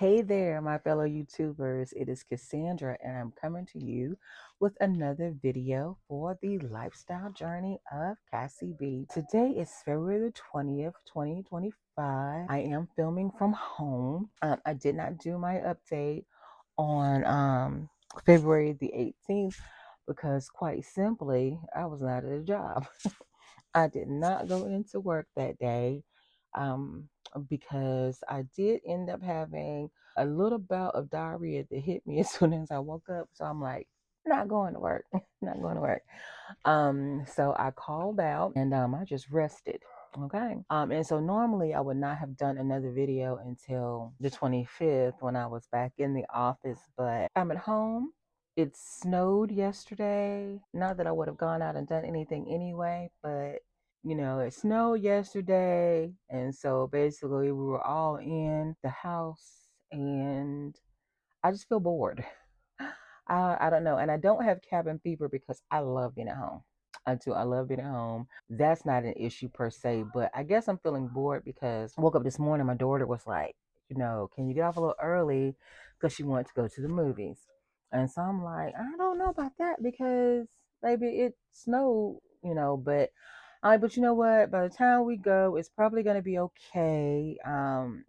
Hey there, my fellow YouTubers. It is Cassandra, and I'm coming to you with another video for the lifestyle journey of Cassie B. Today is February the 20th, 2025. I am filming from home. I did not do my update on February the 18th because, quite simply, I was not at a job. I did not go into work that day um, because I did end up having a little bout of diarrhea that hit me as soon as I woke up. So I'm like, not going to work, not going to work. So I called out and I just rested. Okay. And so normally I would not have done another video until the 25th when I was back in the office, but I'm at home. It snowed yesterday. Not that I would have gone out and done anything anyway, but it snowed yesterday. And so basically we were all in the house and I just feel bored. I don't know. And I don't have cabin fever because I love being at home. I do. I love being at home. That's not an issue per se, but I guess I'm feeling bored because I woke up this morning. My daughter was like, can you get off a little early? Because she wanted to go to the movies. And so I'm like, I don't know about that because maybe it snowed, but but you know what? By the time we go, it's probably going to be okay.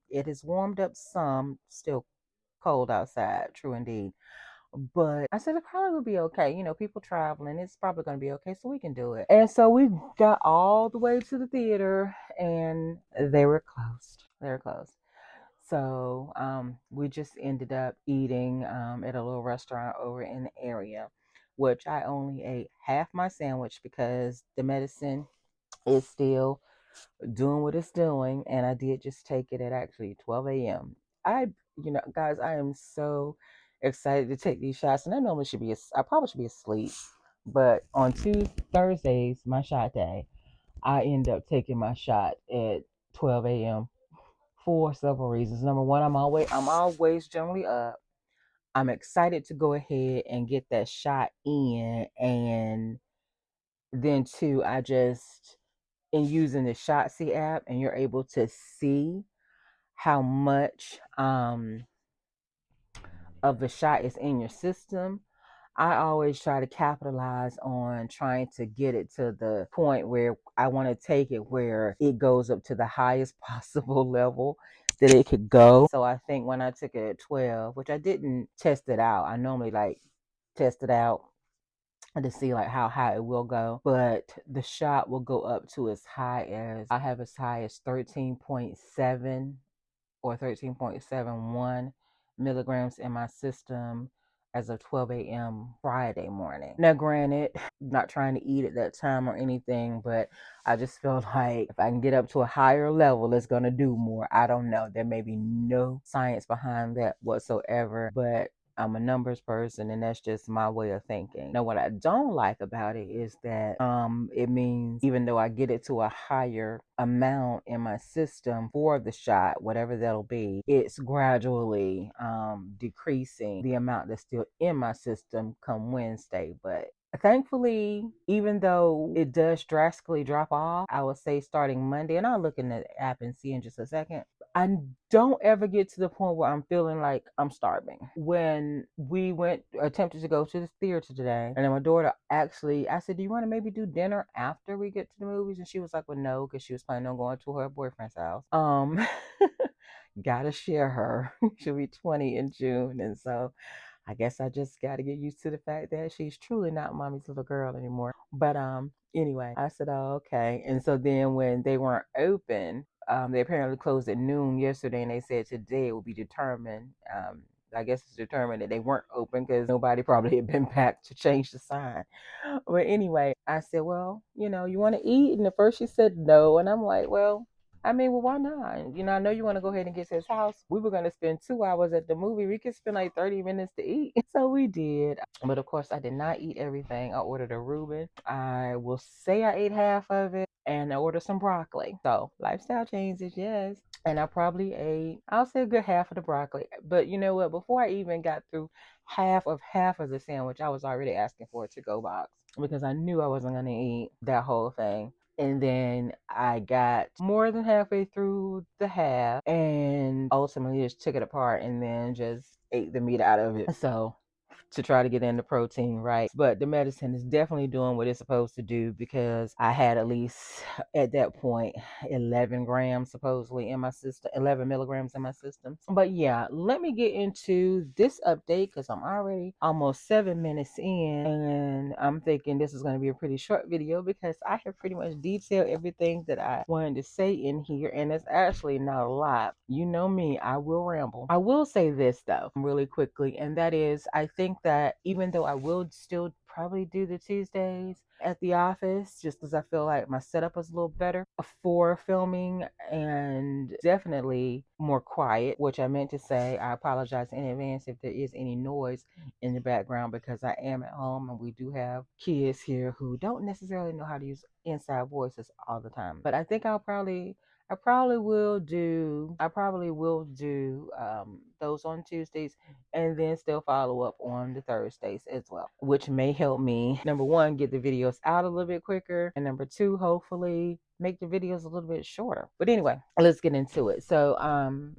It has warmed up some, still cold outside, true indeed. But I said it probably will be okay. People traveling, it's probably going to be okay, so we can do it. And so we got all the way to the theater, and they were closed. They were closed. So we just ended up eating at a little restaurant over in the area, which I only ate half my sandwich because the medicine is still doing what it's doing, and I did just take it at actually 12 a.m. Guys, I am so excited to take these shots, and I normally I probably should be asleep, but on Thursdays, my shot day, I end up taking my shot at 12 a.m. for several reasons. Number one, I'm always generally up. I'm excited to go ahead and get that shot in, and then two, I just in using the Shotzi app, and you're able to see how much of the shot is in your system. I always try to capitalize on trying to get it to the point where I want to take it where it goes up to the highest possible level that it could go. So I think when I took it at 12, which I didn't test it out, I normally like test it out to see like how high it will go, but the shot will go up to as high as I have as high as 13.7 or 13.71 milligrams in my system as of 12 a.m. Friday morning. Now, granted, not trying to eat at that time or anything, but I just feel like if I can get up to a higher level, it's going to do more. I don't know. There may be no science behind that whatsoever, but I'm a numbers person, and that's just my way of thinking. Now, what I don't like about it is that it means even though I get it to a higher amount in my system for the shot, whatever that'll be, it's gradually decreasing the amount that's still in my system come Wednesday. But thankfully, even though it does drastically drop off, I would say starting Monday, and I'll look in the app and see in just a second, I don't ever get to the point where I'm feeling like I'm starving. When we attempted to go to the theater today, and then my daughter actually, I said, do you want to maybe do dinner after we get to the movies? And she was like, well, no, because she was planning on going to her boyfriend's house. Gotta share her. She'll be 20 in June. And so I guess I just got to get used to the fact that she's truly not mommy's little girl anymore. But anyway, I said, oh, okay. And so then when they weren't open, they apparently closed at noon yesterday, and they said today it will be determined. I guess it's determined that they weren't open because nobody probably had been back to change the sign. But anyway, I said, well, you want to eat? And at first she said no. And I'm like, well, I mean, well, why not? I know you want to go ahead and get to his house. We were going to spend 2 hours at the movie. We could spend like 30 minutes to eat. So we did. But of course, I did not eat everything. I ordered a Reuben. I will say I ate half of it, and I ordered some broccoli. So lifestyle changes, yes. And I probably ate, I'll say a good half of the broccoli. But you know what? Before I even got through half of the sandwich, I was already asking for a to-go box because I knew I wasn't going to eat that whole thing. And then I got more than halfway through the half and ultimately just took it apart and then just ate the meat out of it. So to try to get in the protein right. But the medicine is definitely doing what it's supposed to do because I had at least at that point 11 grams supposedly in my system, 11 milligrams in my system. But yeah, let me get into this update because I'm already almost 7 minutes in and I'm thinking this is going to be a pretty short video because I have pretty much detailed everything that I wanted to say in here, and it's actually not a lot. You know me, I will ramble. I will say this though really quickly, and that is I think that even though I will still probably do the Tuesdays at the office just because I feel like my setup is a little better for filming and definitely more quiet, which I meant to say. I apologize in advance if there is any noise in the background because I am at home and we do have kids here who don't necessarily know how to use inside voices all the time. But I think I probably will do those on Tuesdays and then still follow up on the Thursdays as well, which may help me, number one, get the videos out a little bit quicker, and number two, hopefully make the videos a little bit shorter. But anyway, let's get into it. So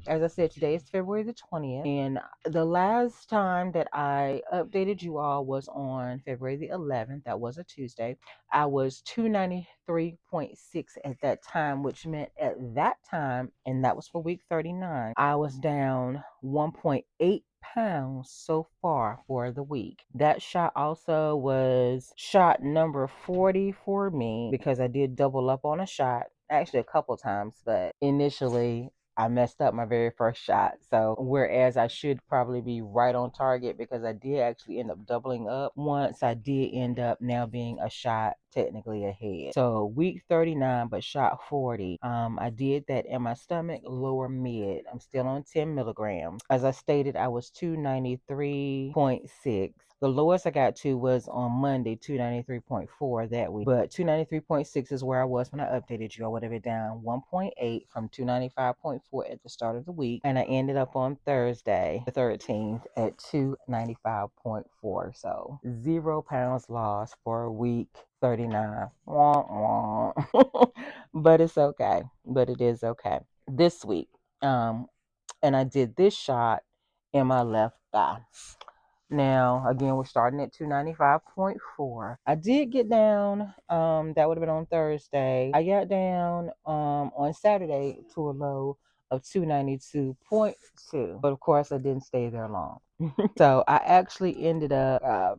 as I said, today is February the 20th, and the last time that I updated you all was on February the 11th. That was a Tuesday. I was 293.6 at that time, which meant at that time, and that was for week 39, I was down 1.8 pounds so far for the week. That shot also was shot number 40 for me because I did double up on a shot, actually a couple times, but initially I messed up my very first shot. So whereas I should probably be right on target because I did actually end up doubling up once, I did end up now being a shot technically ahead. So week 39 but shot 40. I did that in my stomach, lower mid. I'm still on 10 milligrams. As I stated, I was 293.6. The lowest I got to was on Monday, 293.4 that week. But 293.6 is where I was when I updated you. I would have it down 1.8 from 295.4 at the start of the week. And I ended up on Thursday, the 13th, at 295.4. So 0 pounds lost for week 39. Wah, wah. But it's okay. But it is okay. This week, and I did this shot in my left thigh. Now, again, we're starting at 295.4. I did get down, that would have been on Thursday. I got down on Saturday to a low of 292.2. But of course, I didn't stay there long. So I actually ended up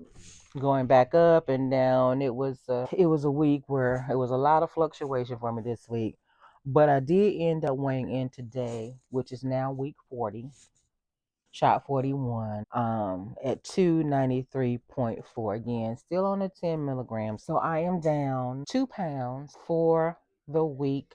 going back up and down. It was a week where it was a lot of fluctuation for me this week. But I did end up weighing in today, which is now week 40, shot 41, at 293.4. Again, still on the 10 milligrams. So I am down 2 pounds for week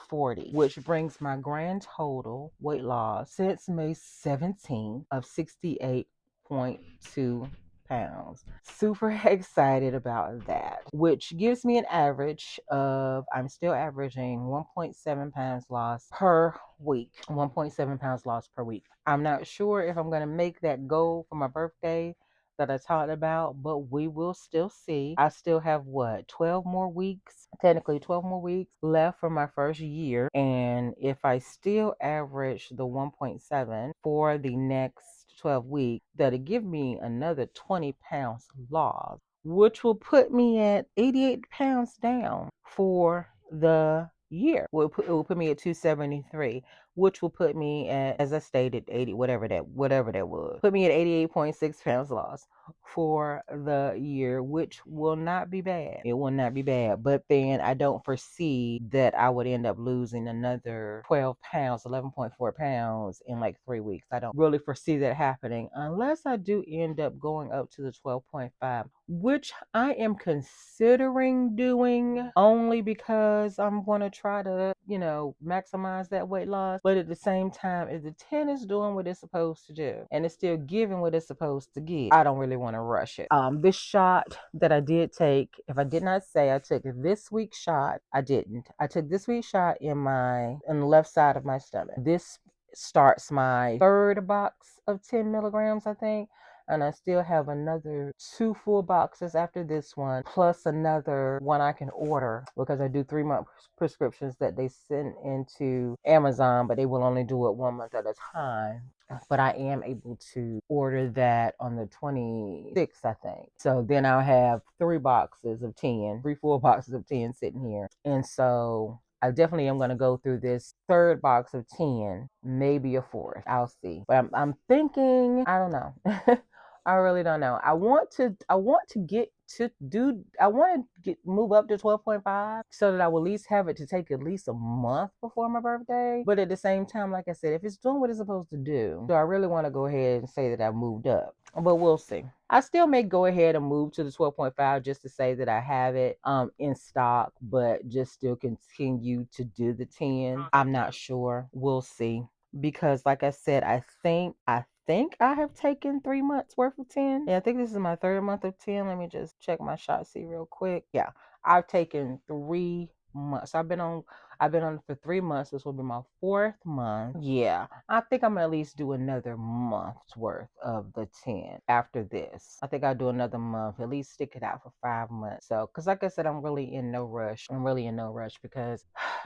40, which brings my grand total weight loss since May 17th of 68.2 pounds. Super excited about that, which gives me an average of, I'm still averaging 1.7 pounds lost per week. 1.7 pounds lost per week. I'm not sure if I'm going to make that goal for my birthday that I talked about, but we will still see. I still have 12 more weeks, technically 12 more weeks left for my first year. And if I still average the 1.7 for the next 12 weeks, that'll give me another 20 pounds lost, which will put me at 88 pounds down for the year. It will put me at 273, which will put me at, as I stated, 80, whatever that was. Put me at 88.6 pounds lost for the year, which will not be bad. It will not be bad. But then I don't foresee that I would end up losing another 12 pounds, 11.4 pounds in like 3 weeks. I don't really foresee that happening unless I do end up going up to the 12.5, which I am considering doing only because I'm going to try to, maximize that weight loss. But at the same time, if the 10 is doing what it's supposed to do and it's still giving what it's supposed to give, I don't really want to rush it. This shot that I did take, if I did not say I took this week's shot, I didn't. I took this week's shot in the left side of my stomach. This starts my third box of 10 milligrams, I think. and I still have another 2 full boxes after this one, plus another one I can order because I do 3 month prescriptions that they send into Amazon, but they will only do it 1 month at a time. But I am able to order that on the 26th, I think. So then I'll have 3 boxes of 10, 3 full boxes of 10 sitting here. And so I definitely am going to go through this third box of 10, maybe a fourth. I'll see. But I'm thinking, I don't know. I really don't know. I want to get to do I want to get move up to 12.5 so that I will at least have it to take at least a month before my birthday. But at the same time, like I said, if it's doing what it's supposed to do, so I really want to go ahead and say that I've moved up. But we'll see. I still may go ahead and move to the 12.5 just to say that I have it in stock, but just still continue to do the 10. I'm not sure. We'll see. Because like I said, I think I have taken 3 months worth of 10. Yeah, I think this is my third month of 10. Let me just check my shot see real quick. Yeah, I've taken 3 months. I've been on it for 3 months. This will be my fourth month. Yeah, I think I'm gonna at least do another month's worth of the 10 after this. I think I'll do another month, at least stick it out for 5 months. So, because like I said, I'm really in no rush. I'm really in no rush because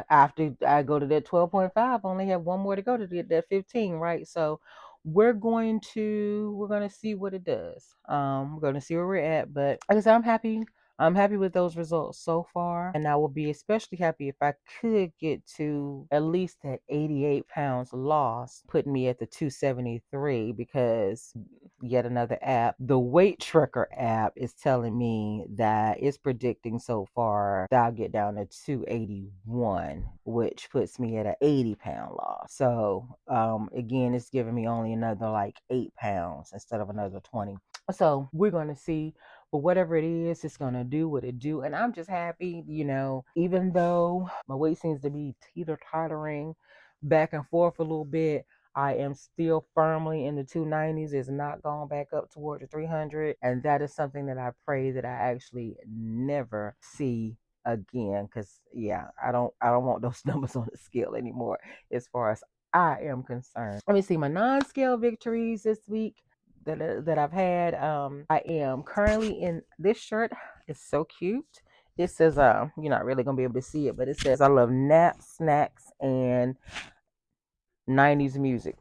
after I go to that 12.5, I only have one more to go to get that 15, right? So we're gonna see what it does. We're gonna see where we're at. But like I said, I'm happy with those results so far, and I will be especially happy if I could get to at least that 88 pounds lost, putting me at the 273, because yet another app, the weight tracker app, is telling me that it's predicting so far that I'll get down to 281, which puts me at an 80-pound loss. So again, it's giving me only another like 8 pounds instead of another 20. So we're gonna see. But whatever it is, it's gonna do what it do. And I'm just happy, even though my weight seems to be teeter-tottering back and forth a little bit, I am still firmly in the 290s. It's not going back up toward the 300. And that is something that I pray that I actually never see again. Because yeah, I don't want those numbers on the scale anymore as far as I am concerned. Let me see my non-scale victories this week that I've had. I am currently in this shirt. It's so cute. It says, you're not really gonna be able to see it, but it says, "I love naps, snacks, and 90s music,"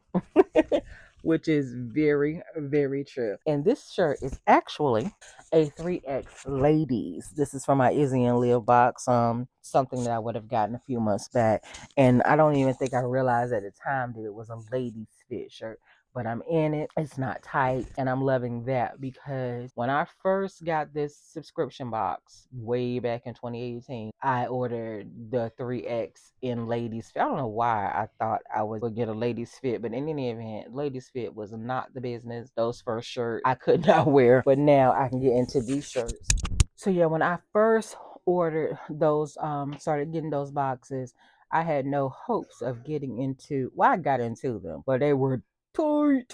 which is very, very true. And this shirt is actually a 3X ladies. This is from my Izzy and Liv box, something that I would have gotten a few months back. And I don't even think I realized at the time that it was a ladies fit shirt. But I'm in it. It's not tight, and I'm loving that because when I first got this subscription box way back in 2018, I ordered the 3X in ladies fit. I don't know why I thought I would get a ladies fit, but in any event, ladies fit was not the business. Those first shirts I could not wear, but now I can get into these shirts. So yeah, when I first ordered those, started getting those boxes, I had no hopes of getting into. Well, I got into them, but they were tight.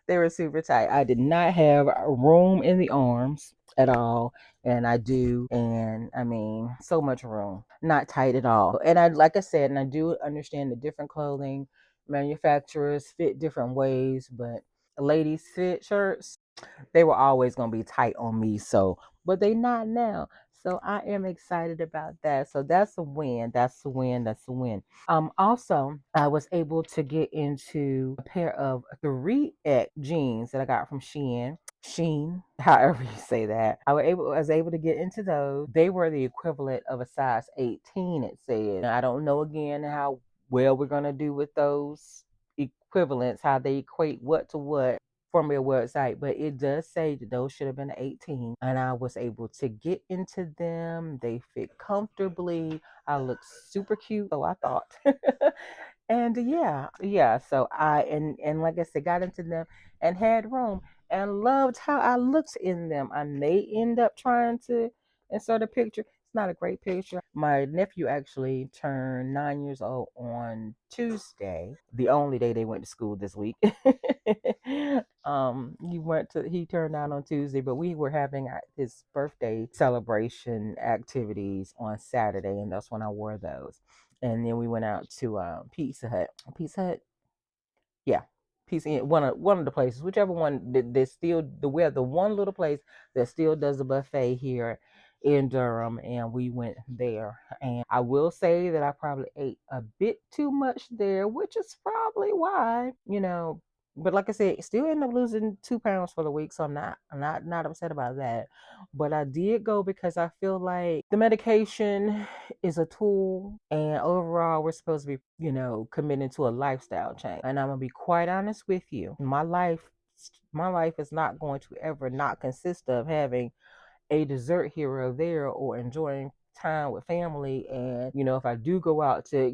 They were super tight. I did not have room in the arms at all, and I do, and I mean, so much room, not tight at all. And I, like I said, and I do understand the different clothing manufacturers fit different ways, but ladies fit shirts, they were always going to be tight on me. So, but they not now. So I am excited about that. So that's a win. That's a win. That's a win. Also, I was able to get into a pair of 3X jeans that I got from Sheen, however you say that. I was able to get into those. They were the equivalent of a size 18, it said. I don't know again how well we're gonna do with those equivalents, how they equate what to what from their website, but it does say that those should have been 18, and I was able to get into them. They fit comfortably. I look super cute, so I thought. And yeah, so and like I said, got into them and had room and loved how I looked in them. I may end up trying to insert a picture. It's not a great picture. My nephew actually turned 9 years old on Tuesday, the only day they went to school this week. He turned 9 on Tuesday, but we were having his birthday celebration activities on Saturday, and that's when I wore those. And then we went out to Pizza Hut. Yeah, PCN, one of the places, whichever one that still the one little place that still does a buffet here in Durham, and we went there. And I will say that I probably ate a bit too much there, which is probably why, But like I said, still end up losing 2 pounds for the week, so I'm not upset about that. But I did go because I feel like the medication is a tool, and overall we're supposed to be, committing to a lifestyle change. And I'm gonna be quite honest with you, my life is not going to ever not consist of having a dessert here or there, or enjoying time with family. And if I do go out to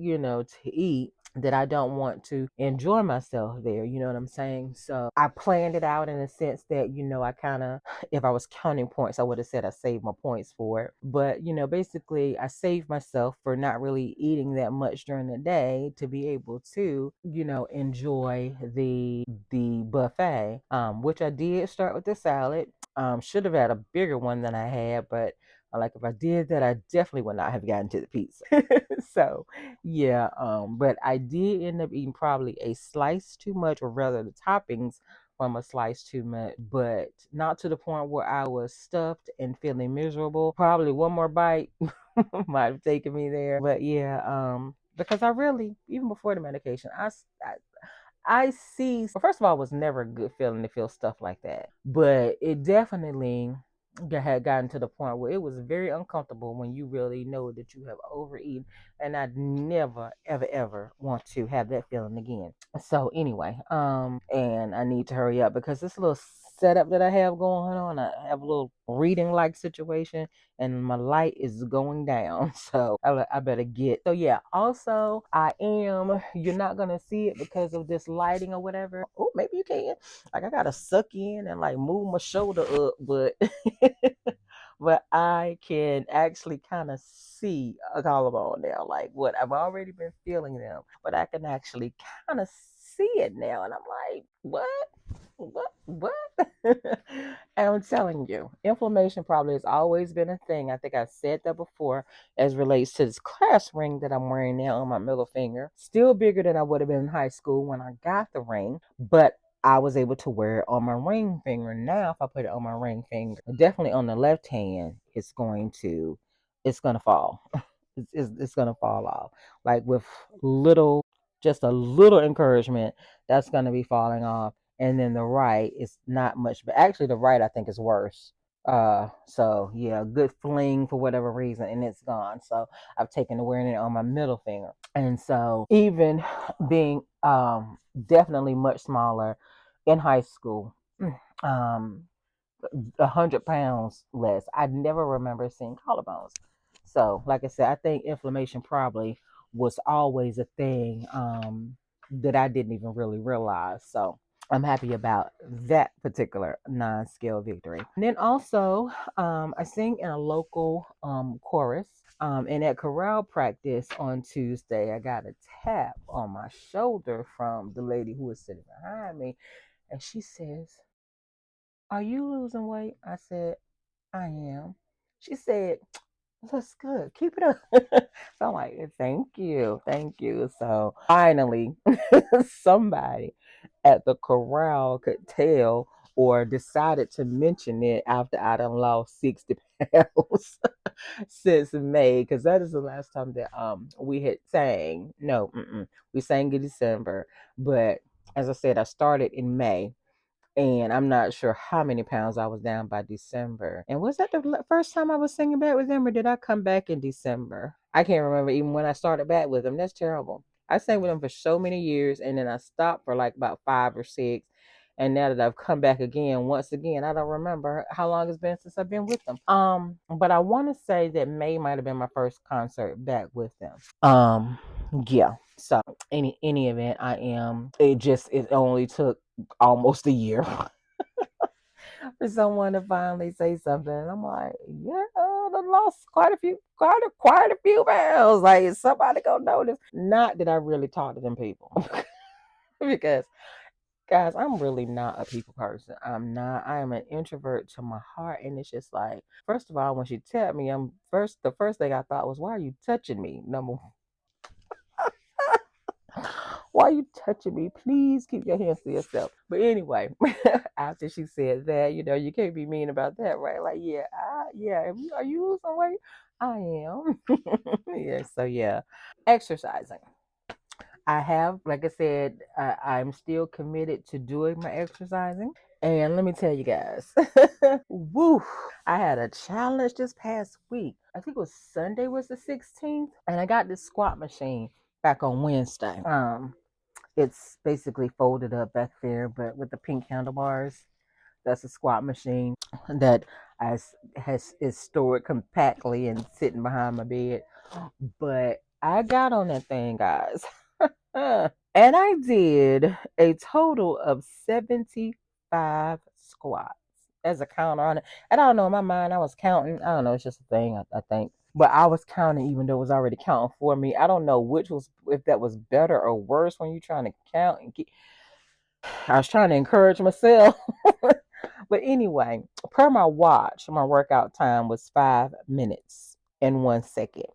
eat, that I don't want to enjoy myself there. You know what I'm saying? So I planned it out in a sense that, I kind of, if I was counting points, I would have said I saved my points for it. But, basically I saved myself for not really eating that much during the day to be able to, enjoy the buffet, which I did start with the salad. Should have had a bigger one than I had, but like if I did that, I definitely would not have gotten to the pizza. So yeah, but I did end up eating probably a slice too much, or rather the toppings from a slice too much, but not to the point where I was stuffed and feeling miserable. Probably one more bite might have taken me there. But yeah, because I really, even before the medication, I see. Well, first of all, it was never a good feeling to feel stuff like that, but it definitely had gotten to the point where it was very uncomfortable when you really know that you have overeaten, and I never, ever, ever want to have that feeling again. So anyway, and I need to hurry up because this little setup that I have going on, I have a little reading like situation, and my light is going down. So I better get. So yeah, also I am, you're not gonna see it because of this lighting or whatever. Oh, maybe you can. Like I gotta suck in and like move my shoulder up, but but I can actually kind of see a collarbone now. Like what I've already been feeling them, but I can actually kind of see it now, and I'm like, what? What? And I'm telling you, inflammation probably has always been a thing. I think I said that before, as relates to this class ring that I'm wearing now on my middle finger. Still bigger than I would have been in high school when I got the ring, but I was able to wear it on my ring finger. Now, if I put it on my ring finger, definitely on the left hand, it's gonna fall. It's gonna fall off. Like with just a little encouragement, that's gonna be falling off. And then the right is not much, but actually the right I think is worse. So yeah, good fling for whatever reason, and it's gone. So I've taken to wearing it on my middle finger, and so even being definitely much smaller in high school, um 100 pounds less, I never remember seeing collarbones. So like I said, I think inflammation probably was always a thing, that I didn't even really realize. So I'm happy about that particular non-scale victory. And then also, I sing in a local chorus. And at chorale practice on Tuesday, I got a tap on my shoulder from the lady who was sitting behind me, and she says, "Are you losing weight?" I said, "I am." She said, "Looks good. Keep it up." So I'm like, "Thank you. Thank you." So finally, somebody at the corral could tell or decided to mention it after I done lost 60 pounds since May, because that is the last time that we had sang. No, we sang in December, but as I said, I started in May, and I'm not sure how many pounds I was down by December. And was that the first time I was singing back with them, or did I come back in December? I can't remember even when I started back with them. That's terrible. I sang with them for so many years, and then I stopped for like about 5 or 6. And now that I've come back again, once again, I don't remember how long it's been since I've been with them. But I want to say that May might have been my first concert back with them. Yeah. So any event, it only took almost a year for someone to finally say something. And I'm like, yeah, I lost quite a few pounds. Like, is somebody gonna notice? Not that I really talk to them people. Because guys, I'm really not a people person. I'm not. I am an introvert to my heart, and it's just like, first of all, when she tapped me, the first thing I thought was, why are you touching me? Number Why are you touching me? Please keep your hands to yourself. But anyway, after she said that, you can't be mean about that, right? Like, yeah, yeah. Are you losing weight? I am. Yeah. So yeah, exercising. I have, like I said, I'm still committed to doing my exercising. And let me tell you guys, woo! I had a challenge this past week. I think it was Sunday was the 16th, and I got this squat machine back on Wednesday. It's basically folded up back there, but with the pink handlebars. That's a squat machine that is stored compactly and sitting behind my bed. But I got on that thing, guys. And I did a total of 75 squats as a counter on it. And I don't know, in my mind, I was counting. I don't know, it's just a thing, I think. But I was counting even though it was already counting for me. I don't know if that was better or worse when you're trying to count and get. I was trying to encourage myself. But anyway, per my watch, my workout time was 5 minutes and 1 second.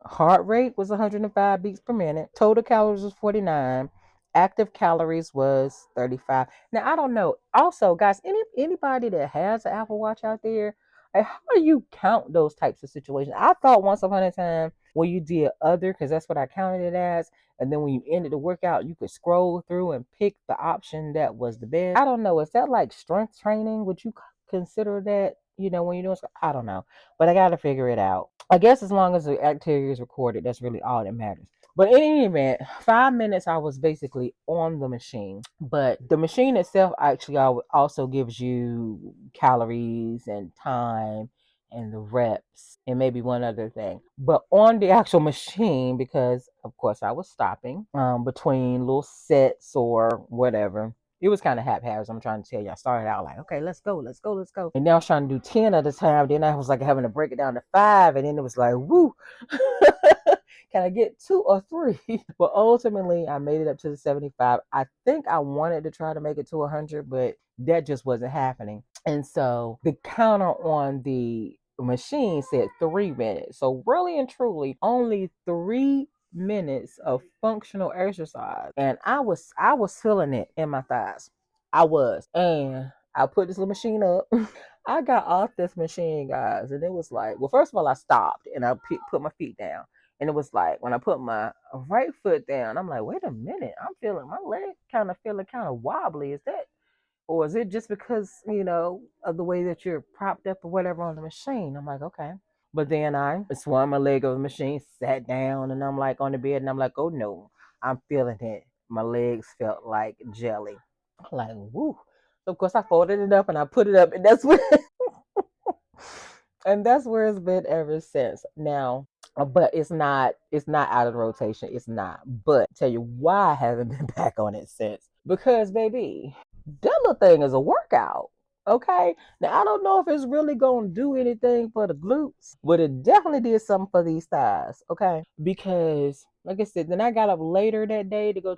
Heart rate was 105 beats per minute. Total calories was 49. Active calories was 35. Now I don't know. Also, guys, anybody that has an Apple Watch out there, like, how do you count those types of situations? I thought once upon a time when you did other, because that's what I counted it as, and then when you ended the workout, you could scroll through and pick the option that was the best. I don't know. Is that like strength training? Would you consider that? When you're doing, I don't know, but I got to figure it out. I guess as long as the activity is recorded, that's really all that matters. But in any event, 5 minutes I was basically on the machine. But the machine itself actually also gives you calories and time and the reps and maybe one other thing. But on the actual machine, because of course I was stopping between little sets or whatever, it was kind of haphazard. I'm trying to tell you. I started out like, okay, let's go, let's go, let's go. And then I was trying to do 10 at a time. Then I was like having to break it down to 5. And then it was like, woo, can I get 2 or 3? But ultimately, I made it up to the 75. I think I wanted to try to make it to 100, but that just wasn't happening. And so the counter on the machine said 3 minutes. So really and truly, only 3 minutes of functional exercise, and I was feeling it in my thighs. I was, and I put this little machine up. I got off this machine, guys, and it was like, well, first of all, I stopped and I put my feet down, and it was like when I put my right foot down, I'm like, wait a minute, I'm feeling my leg feeling kind of wobbly. Is that, or is it just because, of the way that you're propped up or whatever on the machine? I'm like, okay. But then I swung my leg over the machine, sat down, and I'm like on the bed, and I'm like, oh no, I'm feeling it. My legs felt like jelly. I'm like, woo. So of course I folded it up and I put it up, and that's what and that's where it's been ever since. Now, but it's not out of the rotation. It's not. But tell you why I haven't been back on it since. Because baby, that little thing is a workout. Okay. Now I don't know if it's really gonna do anything for the glutes, but it definitely did something for these thighs. Okay. Because like I said, then I got up later that night to go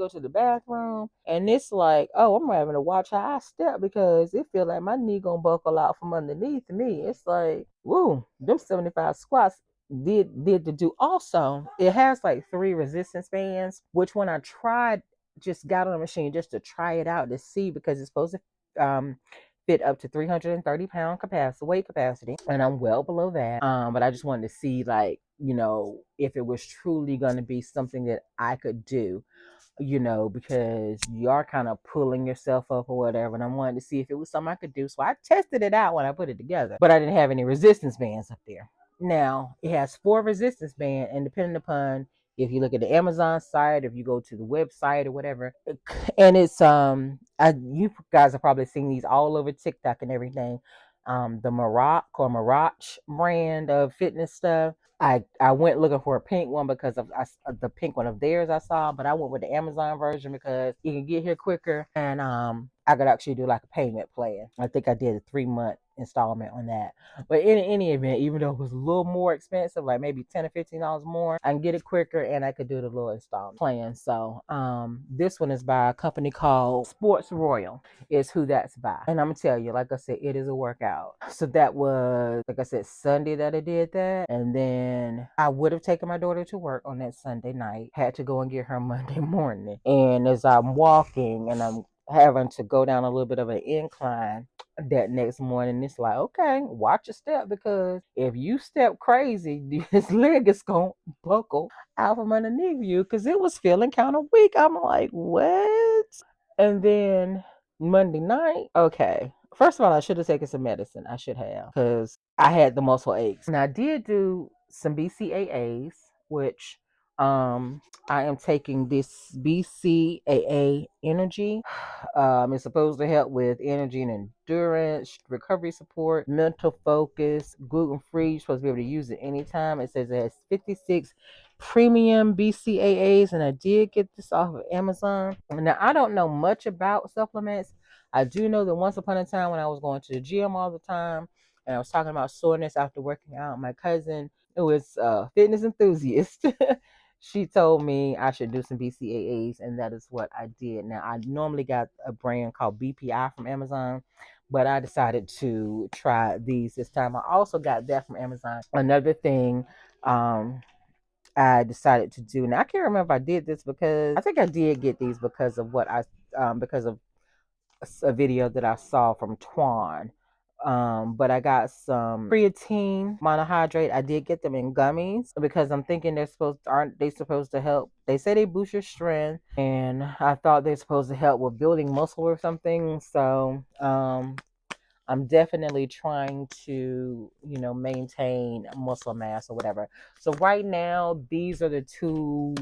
to the bathroom, and it's like, oh, I'm having to watch how I step because it feel like my knee gonna buckle out from underneath me. It's like, woo, them 75 squats did to do. Also, it has like 3 resistance bands, which when I tried, just got on the machine just to try it out to see, because it's supposed to fit up to 330-pound weight capacity, and I'm well below that. But I just wanted to see, like, if it was truly going to be something that I could do, because you are kind of pulling yourself up or whatever. And I wanted to see if it was something I could do. So I tested it out when I put it together, but I didn't have any resistance bands up there. Now it has 4 resistance bands, and depending upon if you look at the Amazon site, if you go to the website or whatever, and it's you guys have probably seen these all over TikTok and everything. The Mirach brand of fitness stuff. I went looking for a pink one because of the pink one of theirs I saw, but I went with the Amazon version because you can get here quicker, and I could actually do like a payment plan. I think I did a 3-month installment on that. But in any event, even though it was a little more expensive, like maybe $10 or $15 more, I can get it quicker and I could do the little installment plan. So this one is by a company called Sports Royal, is who that's by. And I'm gonna tell you, like I said, it is a workout. So that was, like I said, Sunday that I did that. And then I would have taken my daughter to work on that Sunday night, had to go and get her Monday morning. And as I'm walking and I'm having to go down a little bit of an incline that next morning, it's like, okay, watch your step, because if you step crazy, this leg is gonna buckle out from underneath you, because it was feeling kind of weak. I'm like, what? And then Monday night, okay. First of all, I should have taken some medicine. I should have, because I had the muscle aches. And I did do some BCAAs, which I am taking this BCAA energy. It's supposed to help with energy and endurance, recovery support, mental focus, gluten free. You're supposed to be able to use it anytime. It says it has 56 premium BCAAs, and I did get this off of Amazon. Now, I don't know much about supplements. I do know that once upon a time when I was going to the gym all the time and I was talking about soreness after working out, my cousin, who is a fitness enthusiast, she told me I should do some BCAAs, and that is what I did. Now, I normally got a brand called BPI from Amazon, but I decided to try these this time. I also got that from Amazon. Another thing, I decided to do. Now I can't remember if I did this, because I think I did get these because of because of a video that I saw from Twan. But I got some creatine monohydrate. I did get them in gummies because I'm thinking aren't they supposed to help? They say they boost your strength, and I thought they're supposed to help with building muscle or something. So I'm definitely trying to, maintain muscle mass or whatever. So right now, these are the two,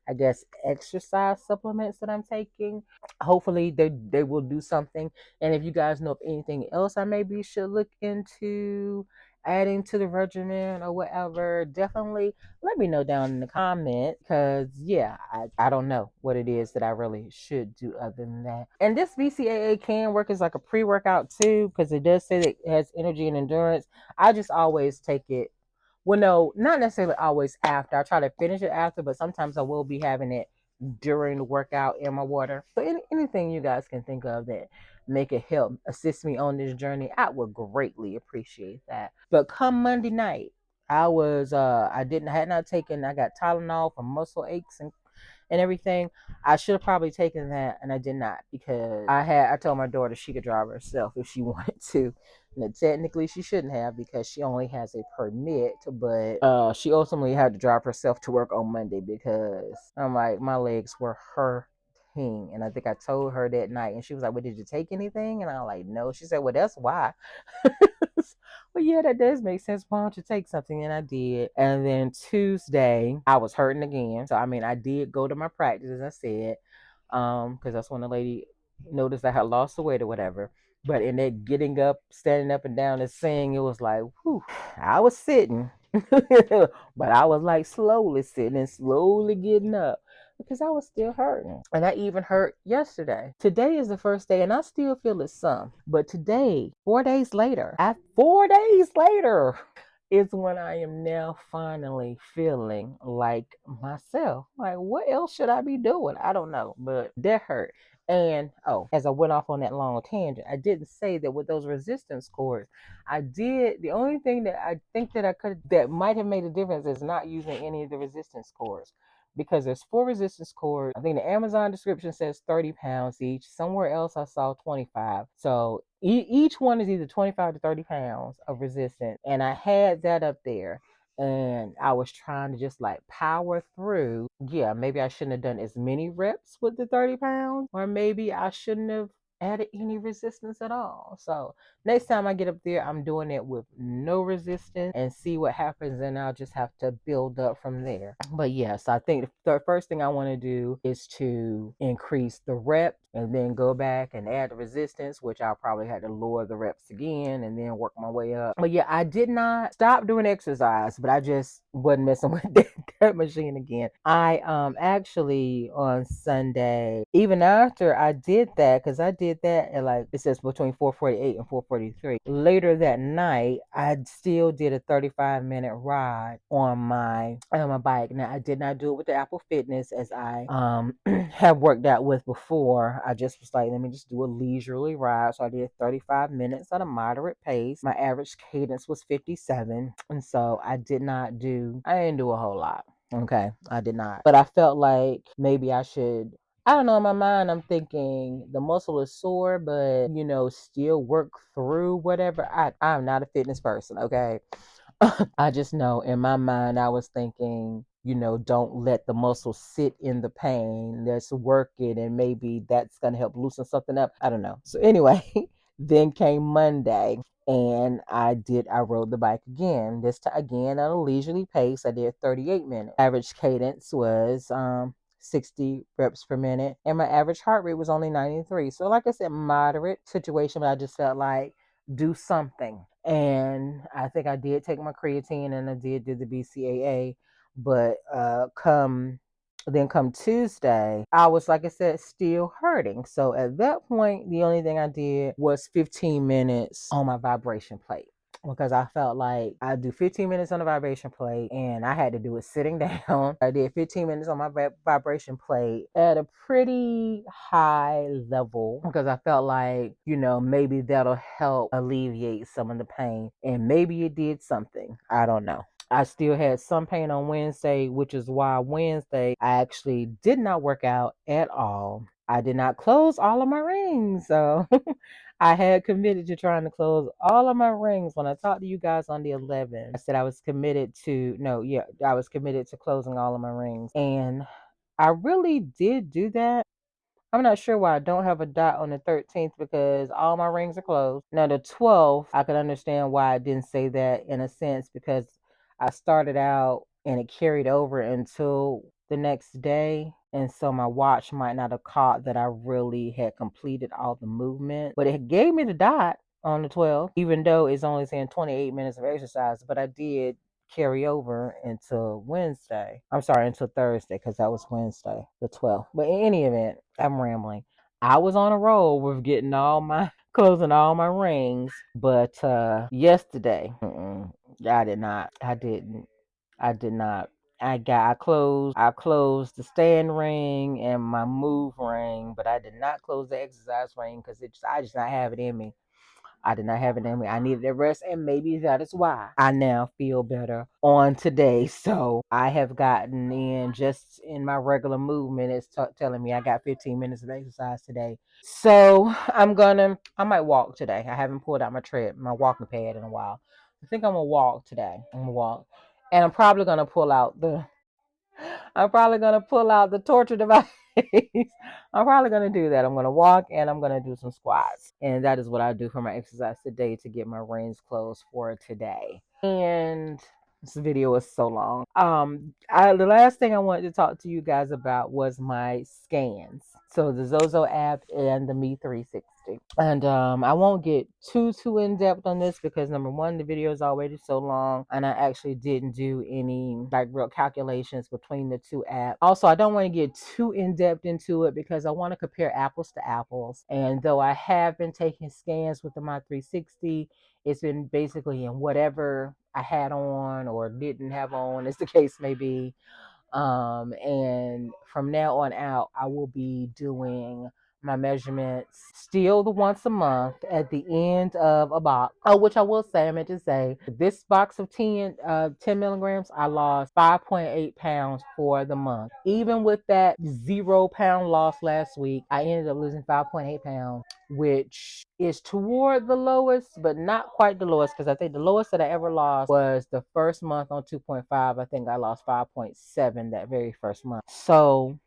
I guess, exercise supplements that I'm taking. Hopefully they will do something. And if you guys know of anything else I maybe should look into adding to the regimen or whatever, definitely let me know down in the comment, because yeah, I don't know what it is that I really should do other than that. And this BCAA can work as like a pre-workout too, because it does say that it has energy and endurance. I just always take it, well, no, not necessarily always after. I try to finish it after, but sometimes I will be having it during the workout in my water. So anything you guys can think of that make it help assist me on this journey, I would greatly appreciate that. But come Monday night, I got Tylenol for muscle aches and everything. I should have probably taken that, and I did not, because I told my daughter she could drive herself if she wanted to. Now, technically, she shouldn't have, because she only has a permit, but she ultimately had to drive herself to work on Monday, because I'm like, my legs were hurting. And I think I told her that night, and she was like, well, did you take anything? And I was like, no. She said, well, that's why. Well, yeah, that does make sense. Why don't you take something? And I did. And then Tuesday, I was hurting again. So, I mean, I did go to my practice, as I said, because that's when the lady noticed I had lost the weight or whatever. But in that getting up, standing up and down and singing, it was like, whew, I was sitting, but I was like slowly sitting and slowly getting up, because I was still hurting. And I even hurt yesterday. Today is the first day, and I still feel it some. But today, 4 days later, 4 days later, is when I am now finally feeling like myself. Like, what else should I be doing? I don't know, but that hurt. And as I went off on that long tangent, I didn't say that with those resistance cords, the only thing that I think that might have made a difference is not using any of the resistance cords, because there's 4 resistance cords. I think the Amazon description says 30 pounds each. Somewhere else I saw 25. So each one is either 25 to 30 pounds of resistance. And I had that up there, and I was trying to just like power through. Yeah, maybe I shouldn't have done as many reps with the 30 pounds, or maybe I shouldn't have added any resistance at all. So next time I get up there, I'm doing it with no resistance and see what happens, and I'll just have to build up from there. But yes, I think the first thing I want to do is to increase the reps and then go back and add the resistance, which I'll probably have to lower the reps again and then work my way up. But yeah, I did not stop doing exercise, but I just wasn't messing with that machine again. I actually on Sunday, even after I did that, because I did that at like it says between 4:48 and 4:43. Later that night, I still did a 35-minute ride on my bike. Now I did not do it with the Apple Fitness as I have worked out with before. I just was like, let me just do a leisurely ride. So I did 35 minutes at a moderate pace. My average cadence was 57. And so I didn't do a whole lot. Okay, I did not. But I felt like maybe I should. I don't know, in my mind, I'm thinking the muscle is sore, but still work through whatever. I'm not a fitness person, okay? I just know in my mind, I was thinking, don't let the muscle sit in the pain. Let's work it, and maybe that's going to help loosen something up. I don't know. So, anyway, then came Monday, and I rode the bike again. This time, again, at a leisurely pace. I did 38 minutes. Average cadence was 60 reps per minute, and my average heart rate was only 93. So, like I said, moderate situation, but I just felt like do something. And I think I did take my creatine and I did do the BCAA, but come Tuesday, I was, like I said, still hurting. So at that point, the only thing I did was 15 minutes on my vibration plate, because I felt like I'd do 15 minutes on the vibration plate and I had to do it sitting down. I did 15 minutes on my vibration plate at a pretty high level because I felt like, maybe that'll help alleviate some of the pain. And maybe it did something. I don't know. I still had some pain on Wednesday, which is why Wednesday I actually did not work out at all. I did not close all of my rings. So I had committed to trying to close all of my rings. When I talked to you guys on the 11th, I said I was committed to, no, yeah, I was committed to closing all of my rings. And I really did do that. I'm not sure why I don't have a dot on the 13th because all my rings are closed. Now, the 12th, I could understand why I didn't say that in a sense because I started out and it carried over until the next day. And so my watch might not have caught that I really had completed all the movement. But it gave me the dot on the 12th, even though it's only saying 28 minutes of exercise. But I did carry over into Wednesday. I'm sorry, into Thursday because that was Wednesday, the 12th. But in any event, I'm rambling. I was on a roll with getting closing all my rings, but yesterday, I did not. I didn't. I did not. I closed the stand ring and my move ring, but I did not close the exercise ring because I just not have it in me. I did not have it in me. I needed a rest, and maybe that is why I now feel better on today. So I have gotten in just in my regular movement. It's telling me I got 15 minutes of exercise today. So I might walk today. I haven't pulled out my walking pad in a while. I think I'm gonna walk today. I'm gonna walk, and I'm probably gonna pull out the torture device. I'm probably gonna do that. I'm gonna walk and I'm gonna do some squats, and that is what I do for my exercise today to get my rings closed for today. And this video is so long. The last thing I wanted to talk to you guys about was my scans. So the Zozo app and the Me 360. And I won't get too in depth on this because number one, the video is already so long, and I actually didn't do any like real calculations between the two apps. Also, I don't want to get too in depth into it because I want to compare apples to apples. And though I have been taking scans with the My 360, it's been basically in whatever I had on or didn't have on, as the case may be. And from now on out, I will be doing my measurements still the once a month at the end of a box. Oh, which I will say, I meant to say, this box of 10 milligrams, I lost 5.8 pounds for the month. Even with that 0 pound loss last week, I ended up losing 5.8 pounds, which is toward the lowest, but not quite the lowest, because I think the lowest that I ever lost was the first month on 2.5. I think I lost 5.7 that very first month. So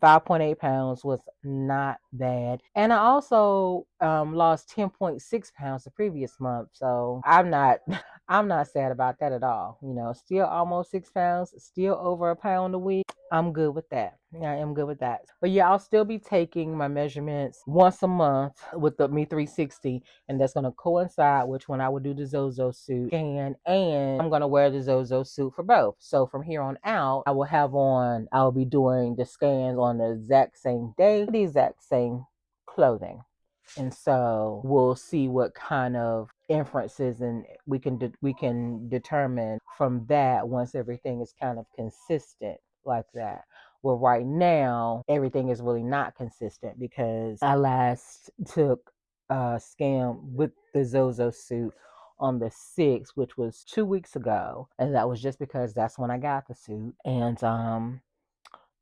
5.8 pounds was not bad. And I also lost 10.6 pounds the previous month. So I'm not I'm not sad about that at all. Still almost 6 pounds, still over a pound a week. I'm good with that. Yeah, I am good with that. But yeah, I'll still be taking my measurements once a month with the Me 360, and that's gonna coincide with when I will do the Zozo suit scan, and I'm gonna wear the Zozo suit for both. So from here on out, I'll be doing the scans on the exact same day, the exact same clothing. And so we'll see what kind of inferences and we can determine from that once everything is kind of consistent like that. Well, right now everything is really not consistent because I last took a scan with the Zozo suit on the 6th, which was 2 weeks ago, and that was just because that's when I got the suit. And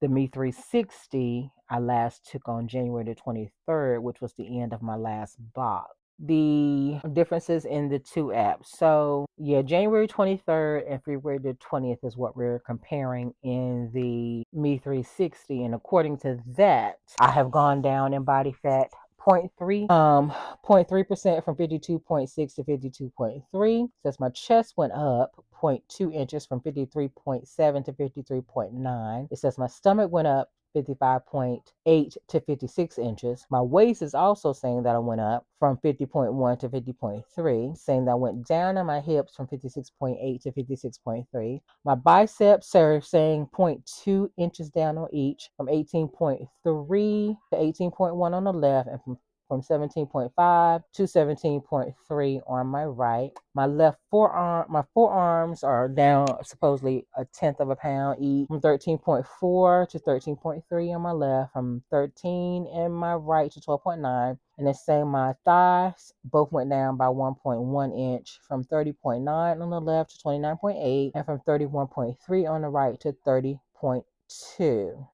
the Me 360 I last took on January the 23rd, which was the end of my last box. The differences in the two apps. So, yeah, January 23rd and February the 20th is what we're comparing in the Me 360. And according to that, I have gone down in body fat 0.3% from 52.6 to 52.3. Says my chest went up 0.2 inches from 53.7 to 53.9. It says my stomach went up 55.8 to 56 inches. My waist is also saying that I went up from 50.1 to 50.3, saying that I went down on my hips from 56.8 to 56.3. My biceps are saying 0.2 inches down on each, from 18.3 to 18.1 on the left, and from 17.5 to 17.3 on my right. My forearms are down supposedly a tenth of a pound each, from 13.4 to 13.3 on my left, from 13 in my right to 12.9. And the same, my thighs both went down by 1.1 inch, from 30.9 on the left to 29.8, and from 31.3 on the right to 30.2.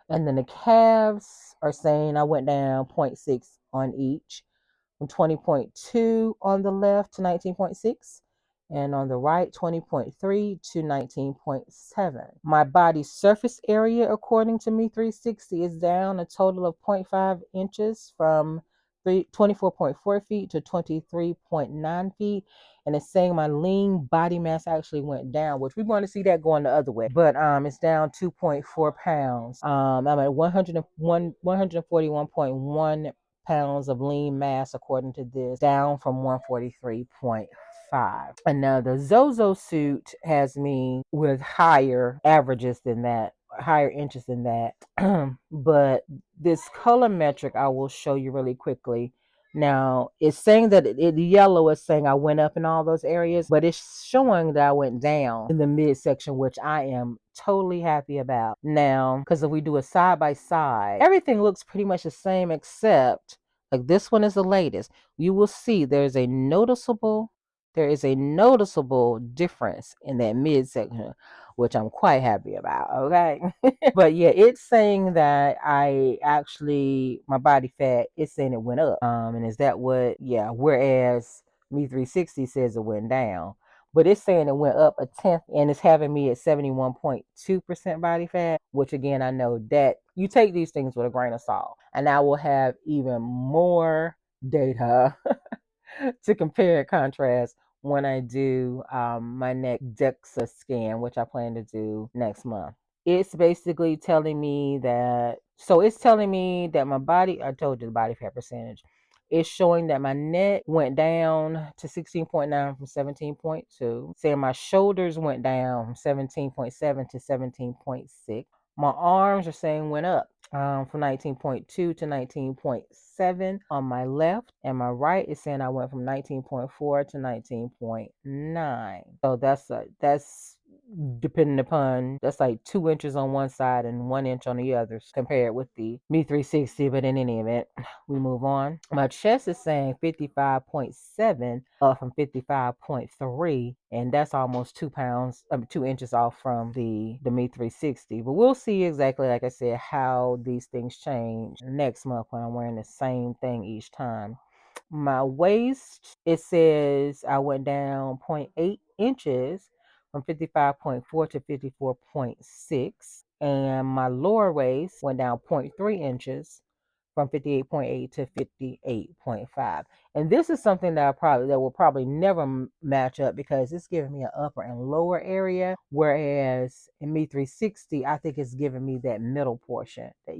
And then the calves are saying I went down 0.6 on each, from 20.2 on the left to 19.6, and on the right 20.3 to 19.7. My body surface area, according to Me 360, is down a total of 0.5 inches, from 24.4 feet to 23.9 feet. And it's saying my lean body mass actually went down, which we want to see that going the other way. But it's down 2.4 pounds. I'm at 141.1 pounds of lean mass, according to this, down from 143.5. And now the Zozo suit has me with higher averages than that, higher inches than that. But this color metric I will show you really quickly. Now, it's saying that the yellow is saying I went up in all those areas, but it's showing that I went down in the midsection, which I am totally happy about. Now, because if we do a side by side, everything looks pretty much the same, except like this one is the latest. You will see there is a noticeable difference in that midsection, which I'm quite happy about. Okay. But yeah, it's saying that my body fat, it's saying it went up. And is that what, yeah, whereas Me 360 says it went down. But it's saying it went up a tenth, and it's having me at 71.2% body fat, which again, I know that you take these things with a grain of salt. And I will have even more data to compare and contrast when I do my next DEXA scan, which I plan to do next month. It's basically telling me that, my body, I told you the body fat percentage. It's showing that my neck went down to 16.9 from 17.2. Saying my shoulders went down from 17.7 to 17.6. My arms are saying went up from 19.2 to 19.7 on my left, and my right is saying I went from 19.4 to 19.9. So that's depending upon, that's like 2 inches on one side and 1 inch on the other compared with the Me 360. But in any event, we move on. My chest is saying 55.7 up from 55.3, and that's almost 2 inches off from the Me 360. But we'll see exactly, like I said, how these things change next month when I'm wearing the same thing each time. My waist, it says I went down 0.8 inches from 55.4 to 54.6. And my lower waist went down 0.3 inches from 58.8 to 58.5. And this is something that will probably never match up because it's giving me an upper and lower area, whereas in Me 360, I think it's giving me that middle portion that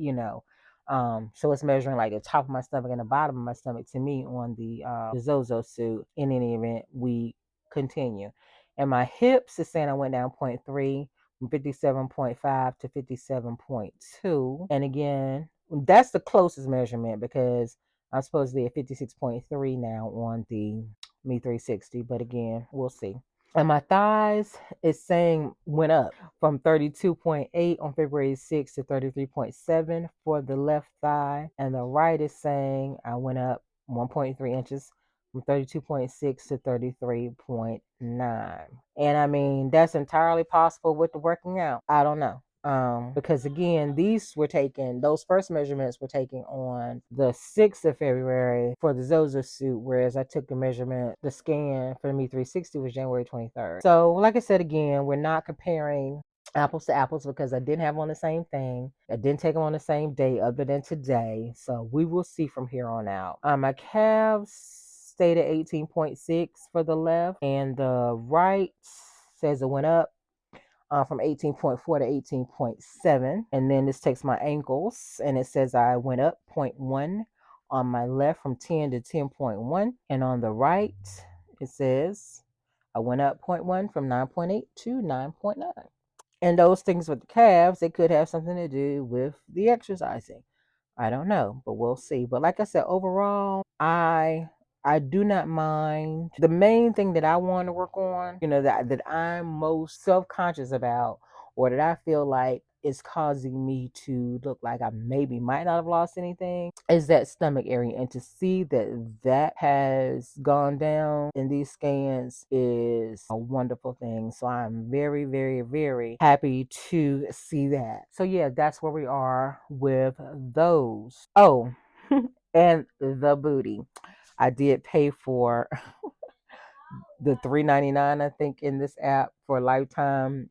so it's measuring like the top of my stomach and the bottom of my stomach to me on the Zozo suit. In any event, we continue. And my hips is saying I went down 0.3 from 57.5 to 57.2. And again, that's the closest measurement because I'm supposed to be at 56.3 now on the Me 360. But again, we'll see. And my thighs is saying went up from 32.8 on February 6th to 33.7 for the left thigh. And the right is saying I went up 1.3 inches from 32.6 to 33.9. And I mean, that's entirely possible with the working out. I don't know. Because again, those first measurements were taken on the 6th of February for the Zozo suit, whereas I took the scan for the Me 360 was January 23rd. So, like I said again, we're not comparing apples to apples because I didn't have on the same thing. I didn't take them on the same day other than today. So we will see from here on out. My calves stayed at 18.6 for the left, and the right says it went up from 18.4 to 18.7. And then this takes my ankles and it says I went up 0.1 on my left from 10 to 10.1. And on the right, it says I went up 0.1 from 9.8 to 9.9. And those things with the calves, it could have something to do with the exercising. I don't know, but we'll see. But like I said, overall, I do not mind. The main thing that I want to work on, that I'm most self-conscious about, or that I feel like is causing me to look like I maybe might not have lost anything, is that stomach area. And to see that has gone down in these scans is a wonderful thing. So I'm very, very, very happy to see that. So yeah, that's where we are with those. Oh, and the booty. I did pay for the $3.99, I think, in this app for lifetime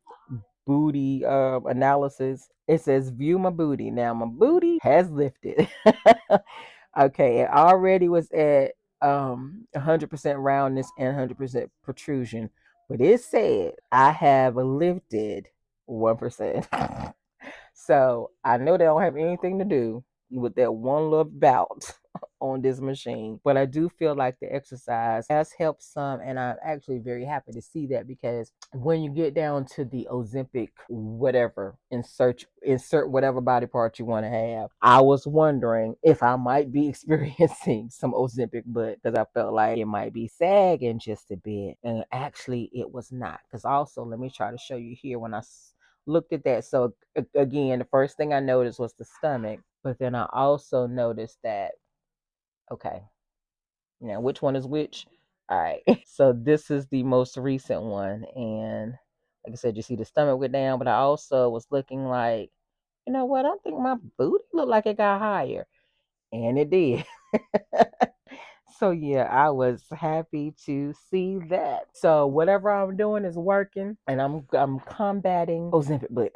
booty analysis. It says view my booty. Now my booty has lifted. Okay, it already was at 100% roundness and 100% protrusion, but it said I have lifted 1%. So I know they don't have anything to do with that one little bout on this machine. But I do feel like the exercise has helped some, and I'm actually very happy to see that because when you get down to the Ozempic, whatever, insert whatever body part you want to have, I was wondering if I might be experiencing some Ozempic butt because I felt like it might be sagging just a bit, and actually it was not. Because also, let me try to show you here when I looked at that. So again, the first thing I noticed was the stomach, but then I also noticed that, okay, now which one is which? All right. So this is the most recent one. And like I said, you see the stomach went down, but I also was looking like, you know what? I think my booty looked like it got higher. And it did. So yeah, I was happy to see that. So whatever I'm doing is working, and I'm combating Ozempic butt.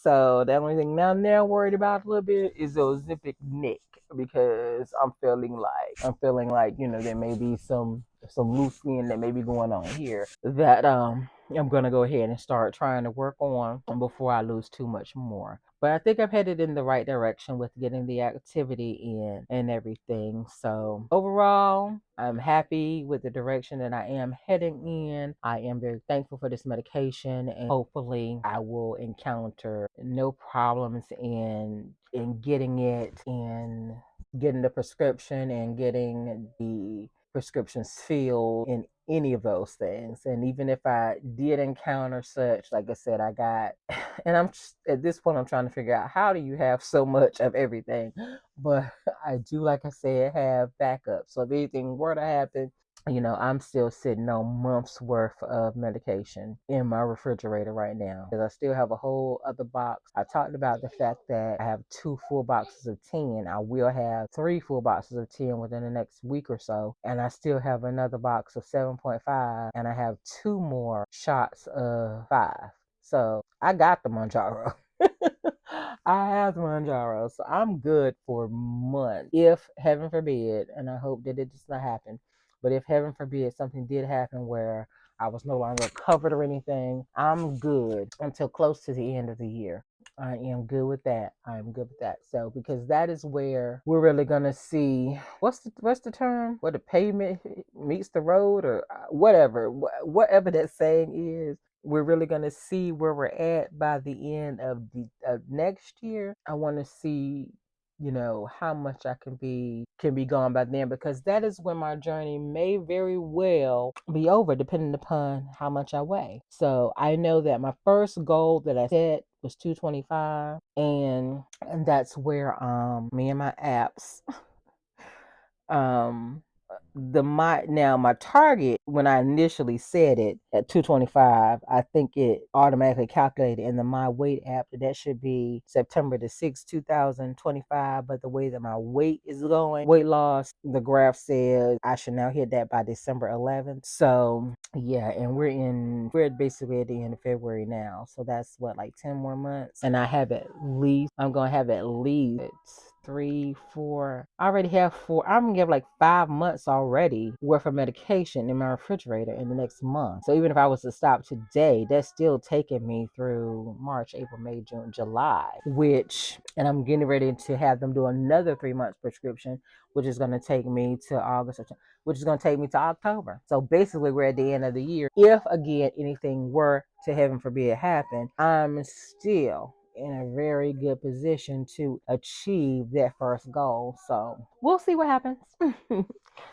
So the only thing now I'm now worried about a little bit is the Ozempic neck because I'm feeling like there may be some loose skin that may be going on here that I'm gonna go ahead and start trying to work on before I lose too much more. But I think I'm headed in the right direction with getting the activity in and everything. So overall, I'm happy with the direction that I am heading in. I am very thankful for this medication, and hopefully I will encounter no problems in getting it, in getting the prescription and getting the prescriptions filled in any of those things. And even if I did encounter such, like I said, I got, and I'm just, at this point I'm trying to figure out how do you have so much of everything, but I do, like I said, have backup. So if anything were to happen, I'm still sitting on months worth of medication in my refrigerator right now because I still have a whole other box. I talked about the fact that I have 2 full boxes of 10. I will have 3 full boxes of 10 within the next week or so. And I still have another box of 7.5, and I have 2 more shots of 5. So I got the Mounjaro. I have Mounjaro, so I'm good for months. If heaven forbid, and I hope that it does not happen, but if heaven forbid something did happen where I was no longer covered or anything, I'm good until close to the end of the year. I am good with that. I'm good with that. So because that is where we're really gonna see what's the term? Where the pavement meets the road, or whatever, whatever that saying is. We're really gonna see where we're at by the end of next year. I want to see, how much I can be gone by then, because that is when my journey may very well be over, depending upon how much I weigh. So I know that my first goal that I set was 225, and that's where me and my apps um my target when I initially set it at 225, I think it automatically calculated in the My Weight app that should be September the 6th, 2025. But the way that my weight is going, weight loss, the graph says I should now hit that by December 11th. So yeah, and we're basically at the end of February now. So that's what, like 10 more months. And I'm gonna have at least 3, 4. I already have 4. I'm gonna give like 5 months already worth of medication in my refrigerator in the next month. So even if I was to stop today, that's still taking me through March, April, May, June, July. And I'm getting ready to have them do another 3 months prescription, which is gonna take me to August, which is gonna take me to October. So basically, we're at the end of the year. If again anything were to heaven forbid happen, I'm still in a very good position to achieve that first goal. So we'll see what happens.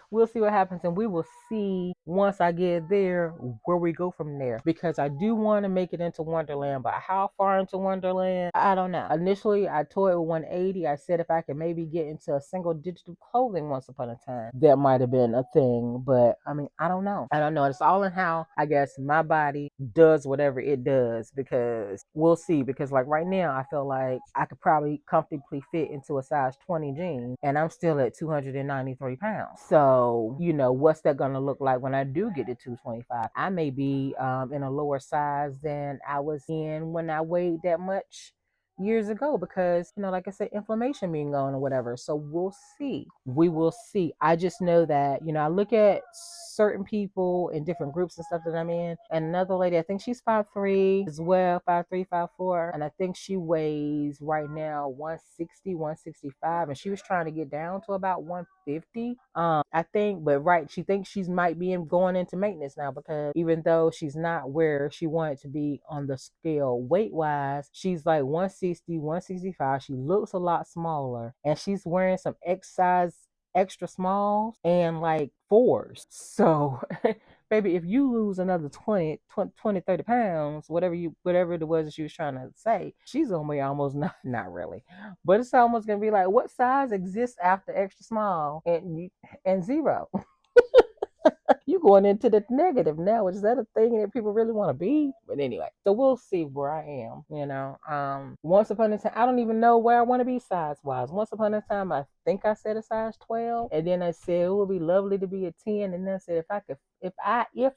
We'll see what happens, and we will see once I get there where we go from there. Because I do want to make it into Wonderland, but how far into Wonderland, I don't know. Initially, I toyed with 180. I said if I could maybe get into a single digital clothing once upon a time, that might have been a thing. But I mean, I don't know. I don't know. It's all in how, I guess, my body does whatever it does, because we'll see. Because like right now, I feel like I could probably comfortably fit into a size 20 jean, and I'm still at 293 pounds. So, what's that going to look like when I do get to 225? I may be in a lower size than I was in when I weighed that much years ago, because like I said, inflammation being gone or whatever. So we'll see. We will see. I just know that I look at certain people in different groups and stuff that I'm in, and another lady, I think she's 5'3" as well, 5'3", 5'4", and I think she weighs right now 160, 165, and she was trying to get down to about 150. I think, but right, she thinks she's might be going into maintenance now, because even though she's not where she wanted to be on the scale weight wise, she's like 160, 165. She looks a lot smaller, and she's wearing some X size extra smalls and like fours. So baby, if you lose another 20, 30 pounds, whatever it was that she was trying to say, she's gonna be almost not really, but it's almost gonna be like, what size exists after extra small and zero? You going into the negative now. Is that a thing that people really want to be? But anyway, so we'll see where I am. Once upon a time, I don't even know where I want to be size wise. Once upon a time, I think I said a size 12, and then I said it would be lovely to be a 10, and then I said if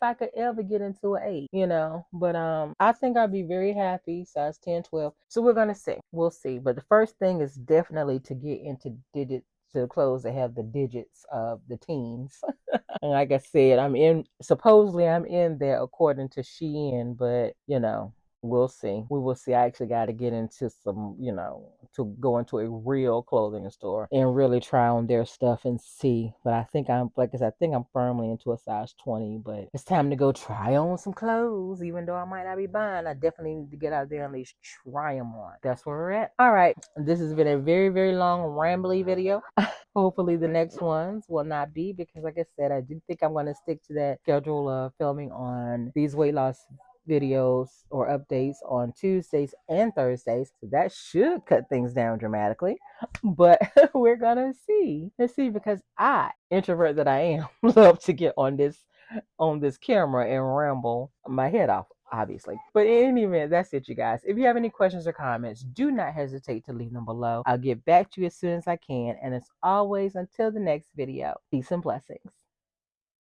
I could ever get into an 8, But I think I'd be very happy size 10, 12. So we're gonna see. We'll see. But the first thing is definitely to get into digits, to clothes that have the digits of the teens. And like I said, supposedly I'm in there according to Shein, but we'll see. We will see. I actually got to get into some, to go into a real clothing store and really try on their stuff and see. But I think I think I'm firmly into a size 20, but it's time to go try on some clothes. Even though I might not be buying, I definitely need to get out there and at least try them on. That's where we're at. All right. This has been a very, very long, rambly video. Hopefully the next ones will not be, because like I said, I do think I'm going to stick to that schedule of filming on these weight loss videos or updates on Tuesdays and Thursdays. So that should cut things down dramatically. But we're going to see. Let's see, because I, introvert that I am, love to get on this camera and ramble my head off, obviously. But in any event, that's it, you guys. If you have any questions or comments, do not hesitate to leave them below. I'll get back to you as soon as I can. And as always, until the next video, peace and blessings.